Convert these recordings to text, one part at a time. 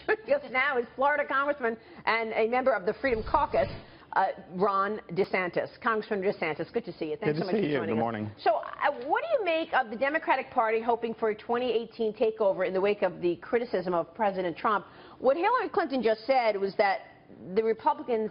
Joining us now is Florida Congressman and a member of the Freedom Caucus, Ron DeSantis. Congressman DeSantis, good to see you. Thanks so much for joining us. Good morning. So what do you make of the Democratic Party hoping for a 2018 takeover in the wake of the criticism of President Trump? What Hillary Clinton just said was that the Republicans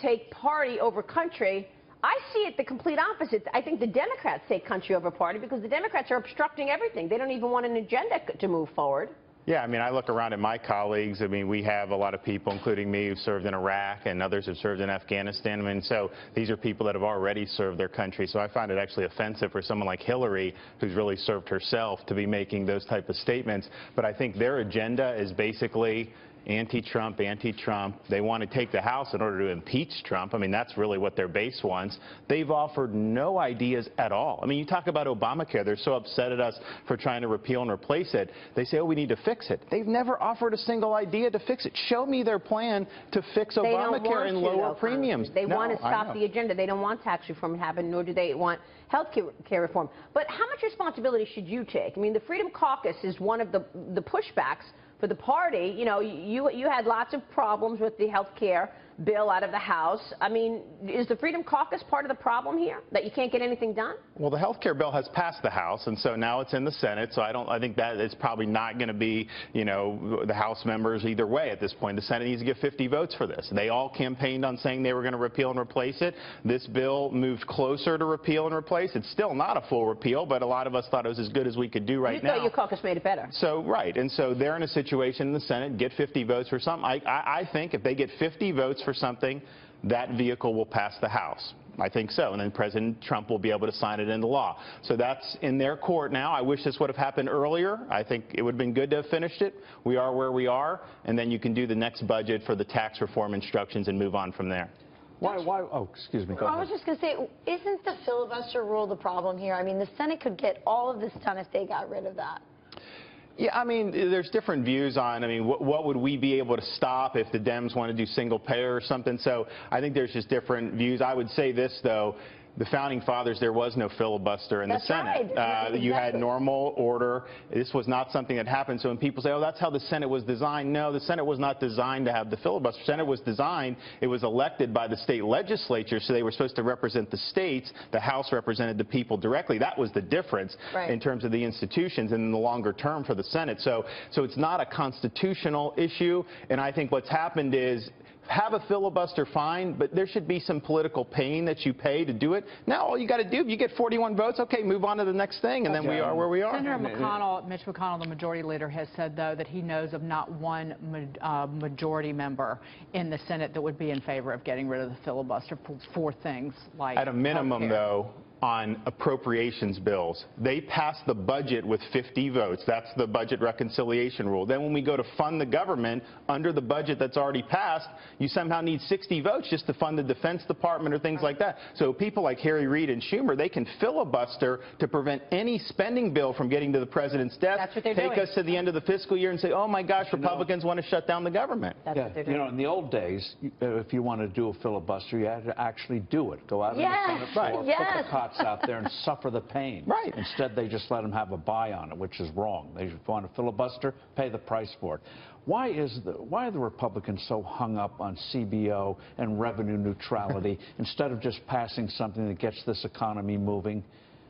take party over country. I see it the complete opposite. I think the Democrats take country over party because the Democrats are obstructing everything. They don't even want an agenda to move forward. Yeah, I mean, I look around at my colleagues. I mean, we have a lot of people, including me, who've served in Iraq, and others have served in Afghanistan. I mean, so these are people that have already served their country. So I find it actually offensive for someone like Hillary, who's really served herself, to be making those type of statements. But I think their agenda is basically anti-Trump, anti-Trump. They want to take the House in order to impeach Trump. I mean, that's really what their base wants. They've offered no ideas at all. I mean, you talk about Obamacare. They're so upset at us for trying to repeal and replace it. They say, oh, we need to fix it. They've never offered a single idea to fix it. Show me their plan to fix Obamacare and lower premiums. They want to stop the agenda. They don't want tax reform to happen, nor do they want health care reform. But how much responsibility should you take? I mean, the Freedom Caucus is one of the pushbacks for the party. You know, you had lots of problems with the health care bill out of the House. I mean, is the Freedom Caucus part of the problem here, that you can't get anything done? Well, the health care bill has passed the House, and so now it's in the Senate. So I think that it's probably not going to be, you know, the House members either way at this point. The Senate needs to get 50 votes for this. They all campaigned on saying they were going to repeal and replace it. This bill moved closer to repeal and replace. It's still not a full repeal, but a lot of us thought it was as good as we could do right now. You thought your caucus made it better. So, right. And so they're in a situation in the Senate, get 50 votes for something. I think if they get 50 votes for something, that vehicle will pass the House. I think so. And then President Trump will be able to sign it into law. So that's in their court now. I wish this would have happened earlier. I think it would have been good to have finished it. We are where we are. And then you can do the next budget for the tax reform instructions and move on from there. Why? Oh, excuse me. Go ahead. I was just going to say, isn't the filibuster rule the problem here? I mean, the Senate could get all of this done if they got rid of that. Yeah, I mean, there's different views on, I mean, what would we be able to stop if the Dems want to do single payer or something? So I think there's just different views. I would say this, though. The Founding Fathers, there was no filibuster in the Senate. Right. You had normal order. This was not something that happened. So when people say, oh, that's how the Senate was designed, no, the Senate was not designed to have the filibuster. The Senate was designed, it was elected by the state legislature, so they were supposed to represent the states. The House represented the people directly. That was the difference in terms of the institutions and in the longer term for the Senate. So it's not a constitutional issue, and I think what's happened is, have a filibuster, fine, but there should be some political pain that you pay to do it. Now all you got to do, you get 41 votes, okay, move on to the next thing, and then we are where we are. Senator McConnell, Mitch McConnell, the majority leader, has said, though, that he knows of not one majority member in the Senate that would be in favor of getting rid of the filibuster for things like at a minimum, though, on appropriations bills. They pass the budget with 50 votes. That's the budget reconciliation rule. Then when we go to fund the government under the budget that's already passed, you somehow need 60 votes just to fund the Defense Department or things like that. So people like Harry Reid and Schumer, they can filibuster to prevent any spending bill from getting to the president's desk. That's what they're doing. Take us to the end of the fiscal year and say, oh my gosh, Republicans want to shut down the government. That's what they're doing. You know, in the old days, if you want to do a filibuster, you had to actually do it. Go out on the Senate floor, put the cots out there and suffer the pain. Right. Instead, they just let them have a buy on it, which is wrong. They want a filibuster, pay the price for it. Why are the Republicans so hung up on CBO and revenue neutrality instead of just passing something that gets this economy moving?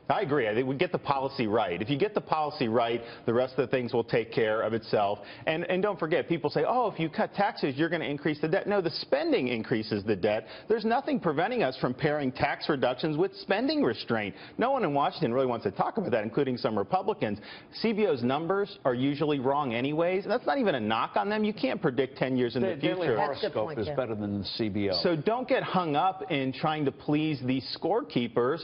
I agree. I think we get the policy right. If you get the policy right, the rest of the things will take care of itself. And don't forget, people say, oh, if you cut taxes, you're going to increase the debt. No, the spending increases the debt. There's nothing preventing us from pairing tax reductions with spending restraint. No one in Washington really wants to talk about that, including some Republicans. CBO's numbers are usually wrong anyways. That's not even a knock on them. You can't predict 10 years in the future. Daily horoscope is better than the CBO. So don't get hung up in trying to please these scorekeepers.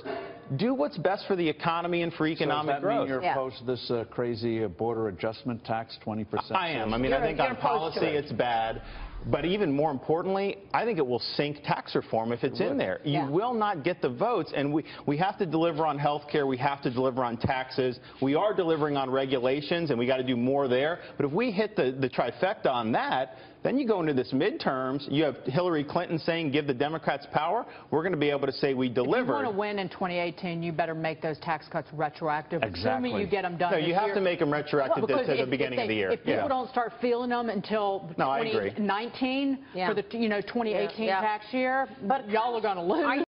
Do what's best for the economy and for economic growth. Does that mean you're opposed to this crazy border adjustment tax, 20%? I am. I mean, I think on policy it's bad. But even more importantly, I think it will sink tax reform if it's in there. You will not get the votes, and we have to deliver on health care. We have to deliver on taxes. We are delivering on regulations, and we got to do more there. But if we hit the trifecta on that, then you go into this midterms, you have Hillary Clinton saying, give the Democrats power. We're going to be able to say we delivered. If you want to win in 2018, you better make those tax cuts retroactive. Exactly. Assuming you get them done No, this you have year. to make them retroactive Well, to the beginning of the year. If people don't start feeling them until No, I agree. 2019 for the 2018 Yeah. tax year, but y'all are going to lose.